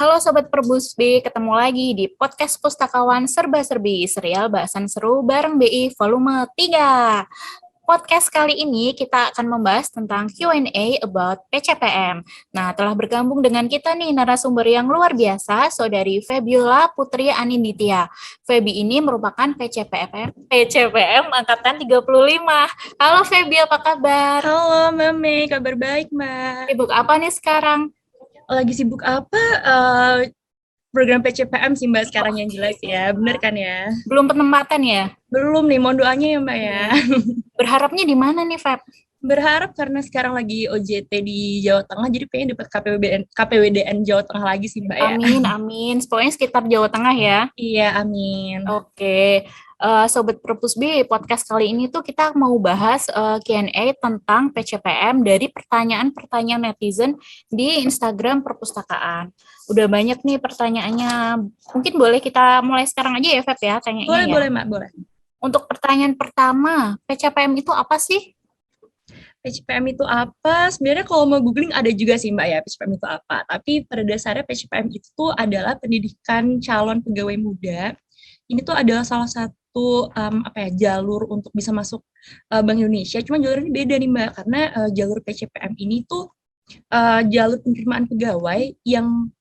Halo Sobat Perbusbi, ketemu lagi di podcast Pustakawan Serba-Serbi, serial bahasan seru bareng BI volume 3. Podcast kali ini kita akan membahas tentang Q&A about PCPM. Nah, telah bergabung dengan kita nih narasumber yang luar biasa, Saudari Febiola Putri Aninditya. Febi ini merupakan PCPM angkatan 35. Halo Febi, apa kabar? Halo Mbak Mei, kabar baik Mbak. Sibuk apa nih sekarang? Lagi sibuk apa? Program PCPM sih Mbak sekarang yang jelas ya, bener kan ya? Belum penempatan ya? Belum nih, mohon doanya ya Mbak ya. Iya. Berharapnya di mana nih, Feb? Berharap karena sekarang lagi OJT di Jawa Tengah, jadi pengen dapat KPWDN Jawa Tengah lagi sih Mbak ya. Amin, amin. Pokoknya sekitar Jawa Tengah ya. Iya, amin. Oke. Sobat Perpus B, podcast kali ini tuh kita mau bahas Q&A tentang PCPM dari pertanyaan-pertanyaan netizen di Instagram Perpustakaan. Udah banyak nih pertanyaannya. Mungkin boleh kita mulai sekarang aja ya, Feb ya, tanyanya Boleh, ya. boleh Mbak, boleh. Untuk pertanyaan pertama, PCPM itu apa sih? PCPM itu apa? Sebenarnya kalau mau googling ada juga sih Mbak ya, PCPM itu apa. Tapi pada dasarnya PCPM itu adalah pendidikan calon pegawai muda. Ini tuh adalah salah satu jalur untuk bisa masuk Bank Indonesia. Cuma jalur ini beda nih Mbak, karena jalur PCPM ini tuh jalur penerimaan pegawai yang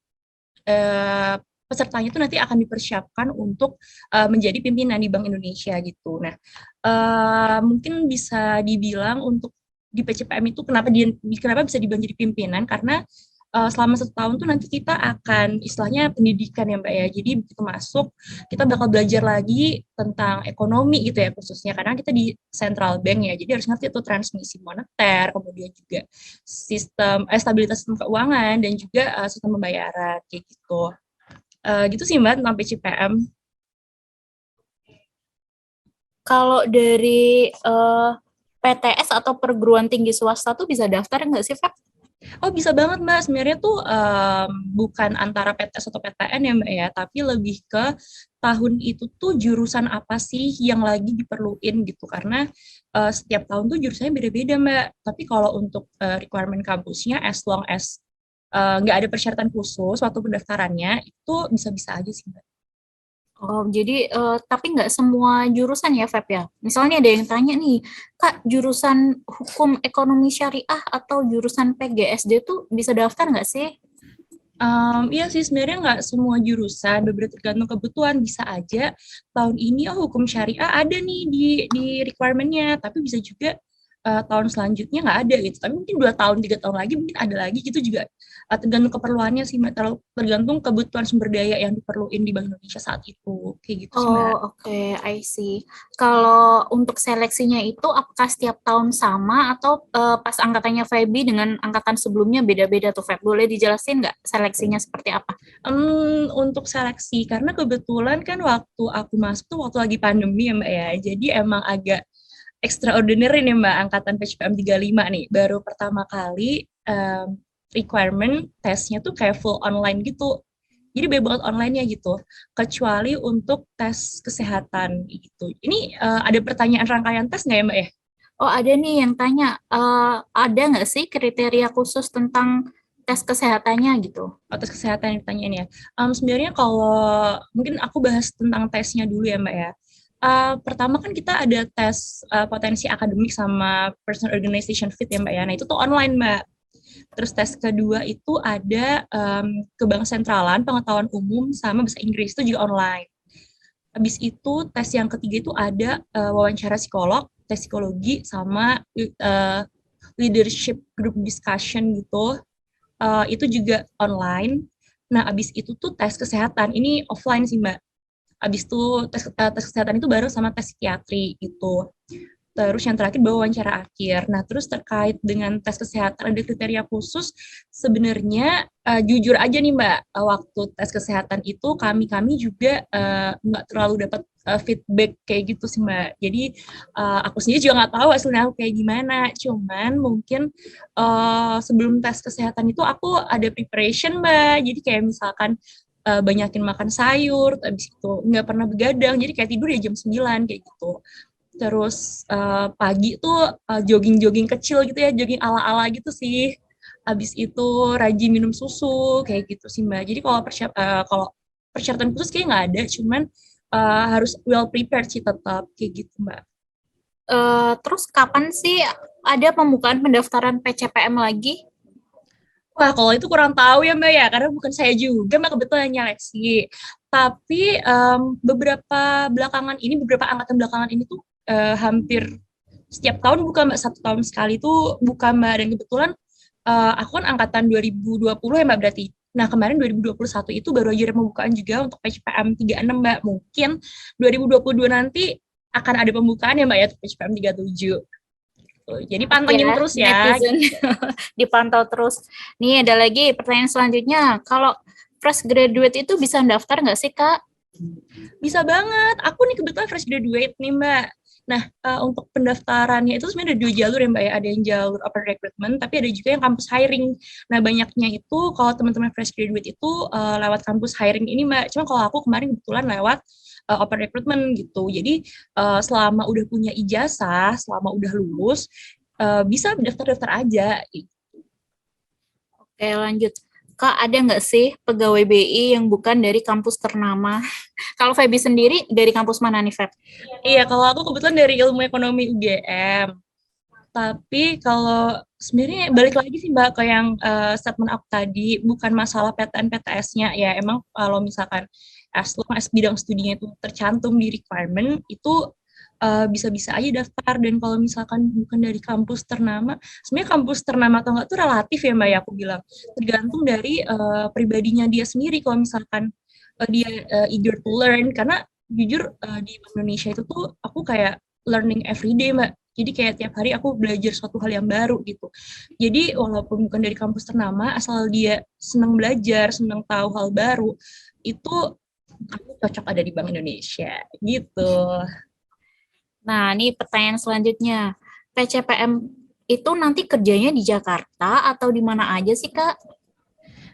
eh, pesertanya itu nanti akan dipersiapkan untuk menjadi pimpinan di Bank Indonesia gitu. Nah, mungkin bisa dibilang untuk di PCPM itu kenapa bisa dibilang jadi pimpinan, karena selama 1 tahun tuh nanti kita akan istilahnya pendidikan ya Mbak ya. Jadi begitu masuk kita bakal belajar lagi tentang ekonomi gitu ya, khususnya karena kita di central bank ya. Jadi harus ngerti tuh transmisi moneter, kemudian juga sistem stabilitas sistem keuangan dan juga sistem pembayaran kayak gitu. Gitu sih Mbak tentang PCPM. Kalau dari PTS atau perguruan tinggi swasta tuh bisa daftar nggak sih, Feb? Oh bisa banget Mbak, sebenarnya tuh bukan antara PTS atau PTN ya Mbak ya, tapi lebih ke tahun itu tuh jurusan apa sih yang lagi diperluin gitu, karena setiap tahun tuh jurusannya beda-beda Mbak, tapi kalau untuk requirement kampusnya as long as nggak ada persyaratan khusus waktu pendaftarannya, itu bisa-bisa aja sih Mbak. Oh, jadi tapi nggak semua jurusan ya, Feb ya? Misalnya ada yang tanya nih, Kak, jurusan hukum ekonomi syariah atau jurusan PGSD tuh bisa daftar nggak sih? Iya sih sebenarnya nggak semua jurusan, beberapa tergantung kebutuhan. Bisa aja tahun ini hukum syariah ada nih di requirement-nya, tapi bisa juga tahun selanjutnya nggak ada gitu. Tapi mungkin 2 tahun, 3 tahun lagi mungkin ada lagi gitu juga. Tergantung keperluannya sih Mbak, tergantung kebutuhan sumber daya yang diperluin di Bank Indonesia saat itu. Kayak gitu sih Oh, Mbak. oke, I see. Kalau untuk seleksinya itu apakah setiap tahun sama atau pas angkatannya Feby dengan angkatan sebelumnya beda-beda tuh, Feb? Boleh dijelasin nggak seleksinya seperti apa? Untuk seleksi, karena kebetulan kan waktu aku masuk tuh waktu lagi pandemi ya Mbak ya, jadi emang agak extraordinary nih Mbak, angkatan PCPM 35 nih, baru pertama kali requirement tesnya tuh kayak full online gitu, jadi bebas banget online-nya gitu, kecuali untuk tes kesehatan gitu. Ini ada pertanyaan rangkaian tes nggak ya Mbak ya? Oh, ada nih yang tanya, ada nggak sih kriteria khusus tentang tes kesehatannya gitu? Tes kesehatan yang ditanyain ya. Sebenarnya kalau mungkin aku bahas tentang tesnya dulu ya Mbak ya. Pertama kan kita ada tes potensi akademik sama personal organization fit ya Mbak ya. Nah itu tuh online Mbak. Terus tes kedua itu ada ke bank sentralan, pengetahuan umum, sama bahasa Inggris itu juga online. Habis itu tes yang ketiga itu ada wawancara psikolog, tes psikologi, sama leadership group discussion gitu. Itu juga online. Nah, abis itu tuh tes kesehatan. Ini offline sih, Mbak. Abis itu tes kesehatan itu bareng sama tes psikiatri gitu. Terus yang terakhir bawa wawancara akhir. Nah, terus terkait dengan tes kesehatan ada kriteria khusus. Sebenarnya jujur aja nih Mbak, waktu tes kesehatan itu kami juga nggak terlalu dapat feedback kayak gitu sih Mbak. Jadi aku sendiri juga nggak tahu hasilnya aku kayak gimana. Cuman mungkin sebelum tes kesehatan itu aku ada preparation Mbak. Jadi kayak misalkan banyakin makan sayur, habis itu nggak pernah begadang, jadi kayak tidur ya jam 9 kayak gitu. Terus pagi tuh jogging-jogging kecil gitu ya, jogging ala-ala gitu sih. Habis itu rajin minum susu kayak gitu sih Mbak. Jadi kalau persyaratan khusus kayak nggak ada, cuman harus well prepared sih tetap kayak gitu Mbak. Terus kapan sih ada pembukaan pendaftaran PCPM lagi? Wah, kalau itu kurang tahu ya Mbak ya, karena bukan saya juga Mbak kebetulan yang nyeleksi. Tapi beberapa angkatan belakangan ini tuh hampir setiap tahun buka Mbak, 1 tahun sekali tuh buka Mbak. Dan kebetulan aku kan angkatan 2020 ya Mbak berarti. Nah, kemarin 2021 itu baru aja ada pembukaan juga untuk PCPM 36 Mbak. Mungkin 2022 nanti akan ada pembukaan ya Mbak ya untuk PCPM 37. Jadi pantengin Ya, terus ya. netizen dipantau terus. Nih ada lagi pertanyaan selanjutnya. Kalau fresh graduate itu bisa daftar nggak sih, Kak? Bisa banget. Aku nih kebetulan fresh graduate nih, Mbak. Nah, untuk pendaftarannya itu sebenarnya ada 2 jalur ya, Mbak ya. Ada yang jalur open recruitment, tapi ada juga yang kampus hiring. Nah, banyaknya itu kalau teman-teman fresh graduate itu lewat kampus hiring ini, Mbak. Cuma kalau aku kemarin kebetulan lewat open recruitment gitu. Jadi, selama udah punya ijazah, selama udah lulus, bisa daftar-daftar aja. Oke, lanjut. Kak, ada nggak sih pegawai BI yang bukan dari kampus ternama? Kalau Feby sendiri dari kampus mana nih, Feb? Iya, kalau aku kebetulan dari ilmu ekonomi UGM. Tapi kalau sebenarnya balik lagi sih Mbak ke yang statement aku tadi, bukan masalah PTN PTS-nya ya. Emang kalau misalkan as long as bidang studinya itu tercantum di requirement itu bisa-bisa aja daftar. Dan kalau misalkan bukan dari kampus ternama, sebenarnya kampus ternama atau enggak itu relatif ya Mbak ya aku bilang. Tergantung dari pribadinya dia sendiri. Kalau misalkan dia eager to learn, karena jujur di Indonesia itu tuh aku kayak learning every day Mbak. Jadi kayak tiap hari aku belajar suatu hal yang baru gitu. Jadi walaupun bukan dari kampus ternama, asal dia senang belajar, senang tahu hal baru, itu aku cocok ada di Bank Indonesia gitu. Nah, ini pertanyaan selanjutnya. PCPM itu nanti kerjanya di Jakarta atau di mana aja sih, Kak?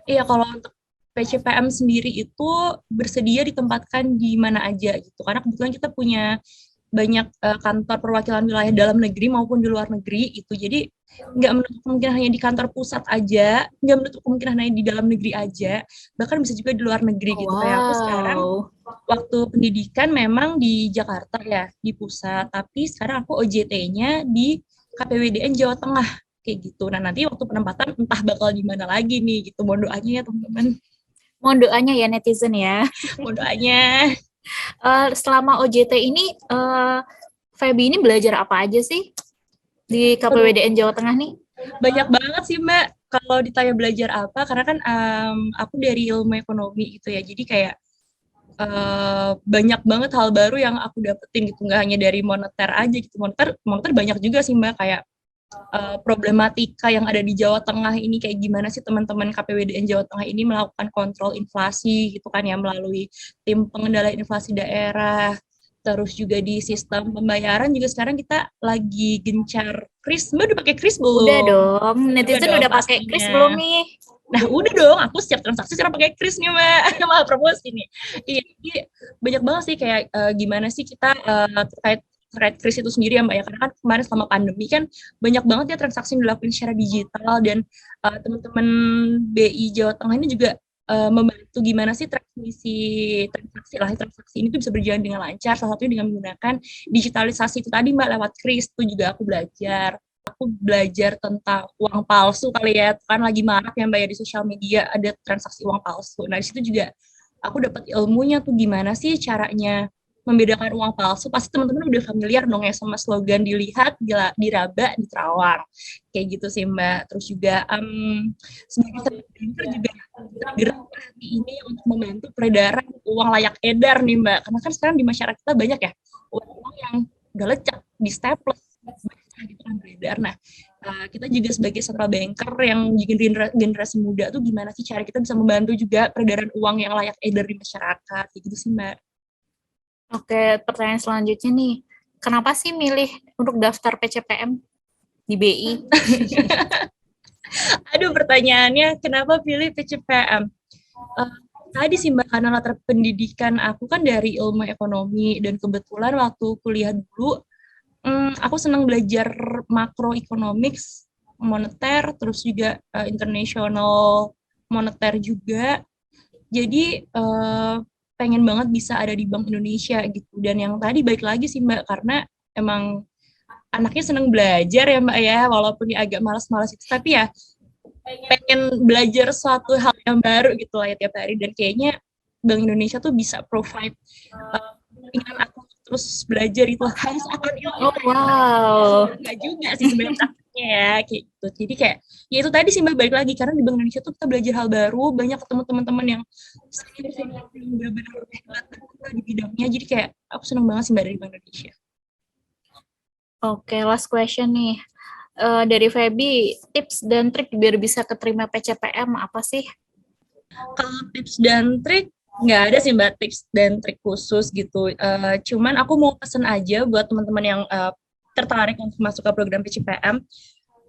Iya, kalau untuk PCPM sendiri itu bersedia ditempatkan di mana aja gitu. Karena kebetulan kita punya banyak kantor perwakilan wilayah dalam negeri maupun di luar negeri itu. Jadi nggak menutup kemungkinan hanya di kantor pusat aja, nggak menutup kemungkinan hanya di dalam negeri aja, bahkan bisa juga di luar negeri gitu. Kayak aku sekarang Wow. waktu pendidikan memang di Jakarta ya, di pusat, tapi sekarang aku OJT-nya di KPWDN Jawa Tengah kayak gitu. Nah, nanti waktu penempatan entah bakal di mana lagi nih gitu. Mohon doanya ya teman-teman. Mohon doanya ya netizen ya. Mohon doanya. Selama OJT ini, Feby ini belajar apa aja sih di KPWDN Jawa Tengah nih? Banyak banget sih Mbak. Kalau ditanya belajar apa, karena kan aku dari ilmu ekonomi gitu ya. Jadi kayak banyak banget hal baru yang aku dapetin gitu. Nggak hanya dari moneter aja gitu. Moneter banyak juga sih Mbak. Kayak problematika yang ada di Jawa Tengah ini kayak gimana sih teman-teman KPWDN Jawa Tengah ini melakukan kontrol inflasi gitu kan ya melalui tim pengendali inflasi daerah. Terus juga di sistem pembayaran juga sekarang kita lagi gencar kris. Mbak udah pakai kris Udah belum? dong, Udah netizen dong udah pakai kris pastinya. belum nih? Nah udah dong, aku setiap transaksi sekarang pakai kris nih Mbak. Malah promosi nih. Iya, jadi banyak banget sih kayak gimana sih kita terkait kris itu sendiri ya Mbak ya. Karena kan kemarin selama pandemi kan banyak banget ya transaksi yang dilakukan secara digital. Dan teman-teman BI Jawa Tengah ini juga membantu gimana sih transaksi ini tuh bisa berjalan dengan lancar. Salah satunya dengan menggunakan digitalisasi itu tadi Mbak, lewat kris itu juga aku belajar tentang uang palsu kali ya, kan lagi marak ya Mbak ya di sosial media ada transaksi uang palsu. Nah di situ juga aku dapat ilmunya tuh gimana sih caranya membedakan uang palsu. Pasti teman-teman udah familiar dong ya sama slogan dilihat, diraba, diterawang. Kayak gitu sih Mbak. Terus juga sebagai seorang banker juga gerak hati ini untuk membantu peredaran uang layak edar nih Mbak. Karena kan sekarang di masyarakat kita banyak ya uang-uang yang udah lecek, di staples, gitu kan beredar. Nah, kita juga sebagai central banker yang generasi muda tuh gimana sih cara kita bisa membantu juga peredaran uang yang layak edar di masyarakat, gitu sih Mbak. Oke, pertanyaan selanjutnya nih. Kenapa sih milih untuk daftar PCPM di BI? Aduh, pertanyaannya kenapa pilih PCPM? Tadi sih Mbak, karena latar pendidikan aku kan dari ilmu ekonomi dan kebetulan waktu kuliah dulu aku senang belajar macroeconomics moneter, terus juga international moneter juga. Jadi pengen banget bisa ada di Bank Indonesia gitu. Dan yang tadi balik lagi sih Mbak, karena emang anaknya seneng belajar ya Mbak ya, walaupun dia agak malas-malas itu, tapi ya pengen belajar suatu hal yang baru gitu lah ya tiap hari. Dan kayaknya Bank Indonesia tuh bisa provide dengan aku terus belajar itu harus akan ilmu. Oh, wow. Enggak juga sih sebenarnya praktiknya ya kayak gitu. Jadi kayak ya itu tadi sih Mbak, balik lagi karena di Bank Indonesia tuh kita belajar hal baru, banyak ketemu teman-teman yang senior yang benar-benar hebat di bidangnya. Jadi kayak aku seneng banget sih Mbak dari Bank Indonesia. Oke, last question nih. Dari Feby, tips dan trik biar bisa keterima PCPM apa sih? Kalau tips dan trik nggak ada sih Mbak tips dan trik khusus gitu. Cuman aku mau pesen aja buat teman-teman yang tertarik untuk masuk ke program PCPM.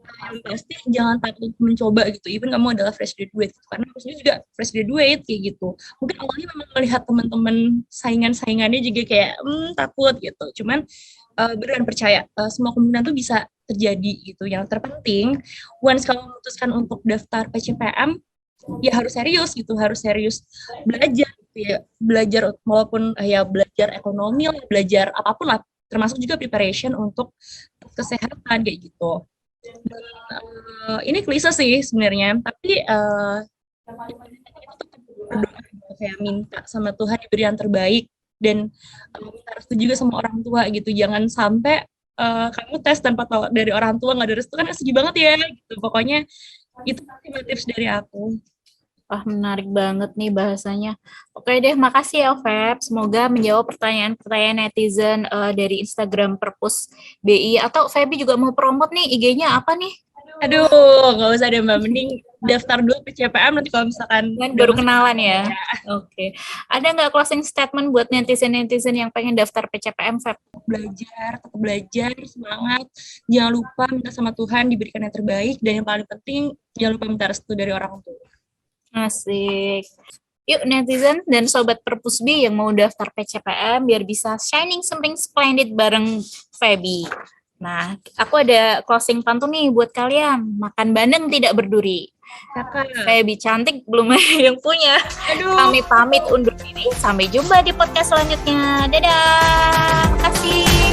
Yang pasti jangan takut mencoba gitu. Even kamu adalah fresh graduate gitu. Karena aku sendiri juga fresh graduate kayak gitu. Mungkin awalnya memang melihat teman-teman saingan-saingannya juga kayak takut gitu. Cuman beneran percaya semua kemungkinan tuh bisa terjadi gitu. Yang terpenting once kamu memutuskan untuk daftar PCPM ya harus serius gitu, harus serius belajar gitu ya, belajar walaupun ya belajar ekonomi lah, belajar apapun lah, termasuk juga preparation untuk kesehatan kayak gitu. Dan, ini klise sih sebenarnya, tapi itu tetap berdoa kayak minta sama Tuhan diberi yang terbaik dan minta restu juga sama orang tua gitu, jangan sampai kamu tes tanpa tahu dari orang tua nggak ada restu kan sedih banget ya gitu. Pokoknya itu tips dari aku. Wah, menarik banget nih bahasanya. Oke deh, makasih ya, Feb. Semoga menjawab pertanyaan-pertanyaan netizen dari Instagram Perpus BI. Atau Feby juga mau promote nih, IG-nya apa nih? Aduh, nggak usah deh Mbak. Mending daftar dulu PCPM nanti kalau misalkan baru kenalan ya. Oke. Ada nggak closing statement buat netizen-netizen yang pengen daftar PCPM, Feb? Tetap belajar, semangat. Jangan lupa minta sama Tuhan diberikan yang terbaik. Dan yang paling penting, jangan lupa minta restu dari orang tua. Asik. Yuk netizen dan sobat Perpusbi yang mau daftar PCPM biar bisa shining something splendid bareng Feby. Nah, aku ada closing pantun nih buat kalian. Makan bandeng tidak berduri. Feby cantik belum ada yang punya. Aduh. Kami pamit undur diri. Sampai jumpa di podcast selanjutnya. Dadah. Terima kasih.